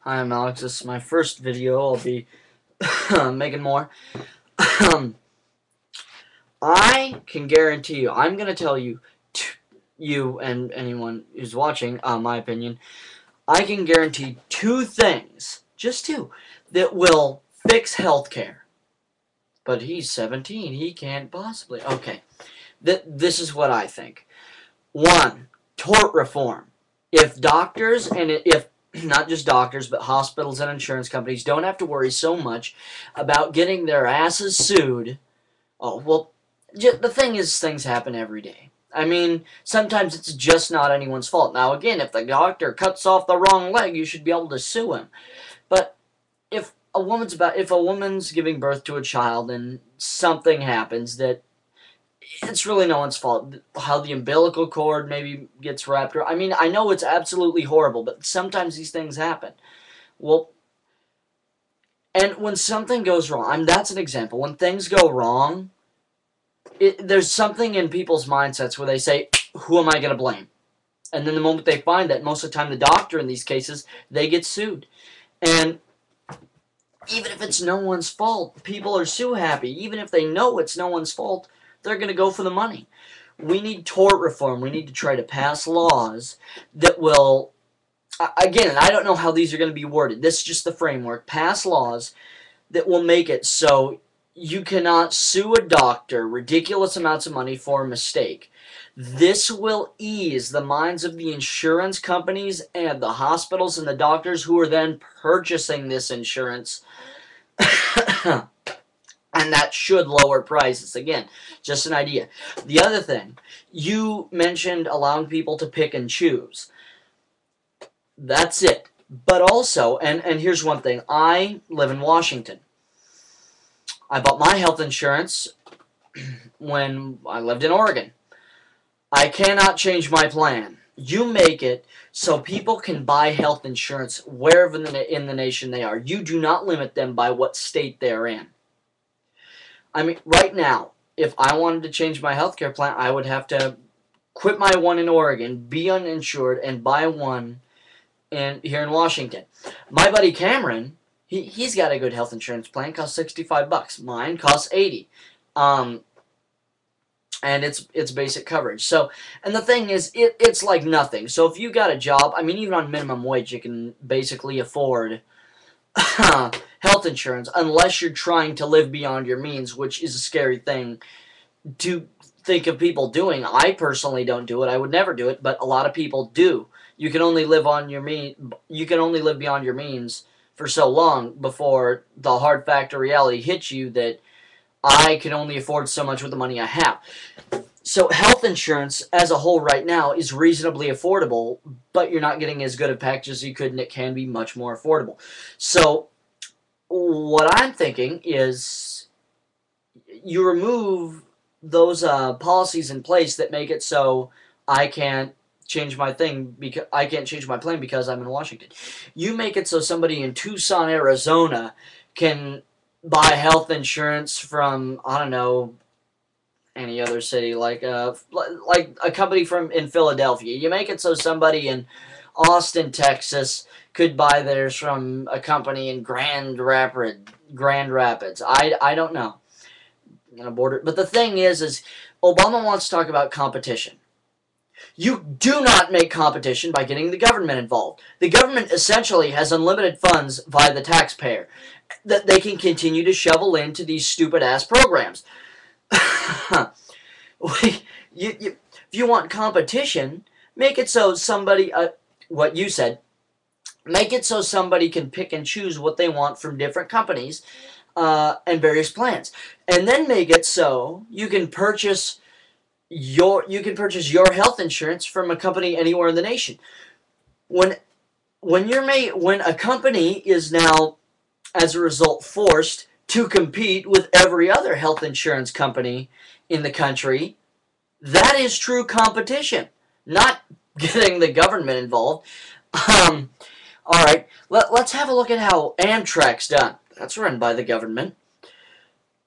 Hi, I'm Alex. This is my first video. I'll be making more. I can guarantee you, I'm going to tell you, you and anyone who's watching, my opinion, I can guarantee two things, just two, that will fix healthcare. But he's 17. He can't possibly. Okay. This is what I think. One, tort reform. If doctors and if not just doctors, but hospitals and insurance companies don't have to worry so much about getting their asses sued. Oh, well, the thing is, things happen every day. I mean, sometimes it's just not anyone's fault. Now, again, if the doctor cuts off the wrong leg, you should be able to sue him. But if a woman's giving birth to a child and something happens that it's really no one's fault. How the umbilical cord maybe gets wrapped around. I mean, I know it's absolutely horrible, but sometimes these things happen. Well, and when something goes wrong, that's an example. When things go wrong, there's something in people's mindsets where they say, who am I going to blame? And then the moment they find that, most of the time the doctor in these cases, they get sued. And even if it's no one's fault, people are so happy. Even if they know it's no one's fault, they're going to go for the money. We need tort reform. We need to try to pass laws that will, again, I don't know how these are going to be worded. This is just the framework. Pass laws that will make it so you cannot sue a doctor ridiculous amounts of money for a mistake. This will ease the minds of the insurance companies and the hospitals and the doctors who are then purchasing this insurance. And that should lower prices. Again, just an idea. The other thing, you mentioned allowing people to pick and choose. That's it. But also, and here's one thing. I live in Washington. I bought my health insurance when I lived in Oregon. I cannot change my plan. You make it so people can buy health insurance wherever in the nation they are. You do not limit them by what state they're in. I mean, right now, if I wanted to change my healthcare plan, I would have to quit my one in Oregon, be uninsured, and buy one here in Washington. My buddy Cameron, he's got a good health insurance plan. Costs $65. Mine costs $80. And it's basic coverage. So, and the thing is, it's like nothing. So if you got a job, I mean, even on minimum wage, you can basically afford health insurance, unless you're trying to live beyond your means, which is a scary thing to think of people doing. I personally don't do it. I would never do it, but a lot of people do. You can only live on your you can only live beyond your means for so long before the hard fact of reality hits you that I can only afford so much with the money I have. So health insurance as a whole right now is reasonably affordable, but you're not getting as good a package as you could, and it can be much more affordable. So what I'm thinking is you remove those policies in place that make it so I can't change my thing because I can't change my plan because I'm in Washington. You make it so somebody in Tucson, Arizona can buy health insurance from, I don't know, any other city, like a company in Philadelphia. You make it so somebody in Austin, Texas could buy theirs from a company in Grand Rapids. I don't know. I'm gonna border. But the thing is Obama wants to talk about competition. You do not make competition by getting the government involved. The government essentially has unlimited funds via the taxpayer that they can continue to shovel into these stupid-ass programs. If you want competition, make it so somebody, what you said, make it so somebody can pick and choose what they want from different companies and various plans. And then make it so you can purchase your health insurance from a company anywhere in the nation. When a company is now, as a result, forced to compete with every other health insurance company in the country, that is true competition, not getting the government involved. All right, let's have a look at how Amtrak's done. That's run by the government.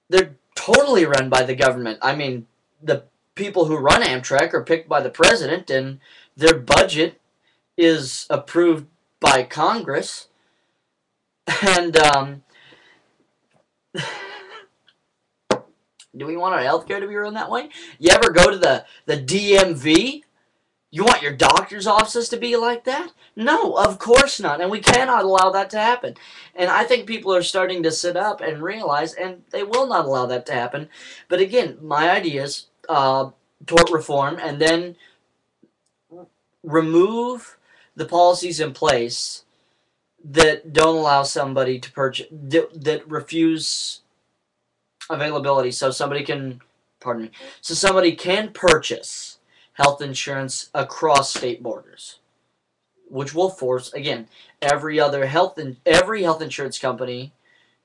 They're totally run by the government. I mean, the people who run Amtrak are picked by the president, and their budget is approved by Congress. And do we want our healthcare to be run that way? You ever go to the DMV? You want your doctor's offices to be like that? No, of course not. And we cannot allow that to happen. And I think people are starting to sit up and realize, and they will not allow that to happen. But again, my ideas, tort reform, and then remove the policies in place that don't allow somebody to purchase, that refuse availability. So somebody can, pardon me, so somebody can purchase health insurance across state borders, which will force, again, every health insurance company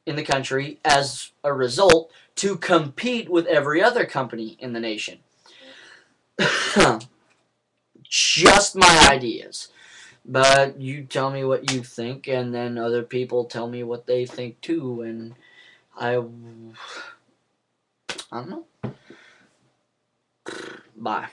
in the country, as a result, to compete with every other company in the nation. Just my ideas. But you tell me what you think, and then other people tell me what they think too, and I don't know. Bye.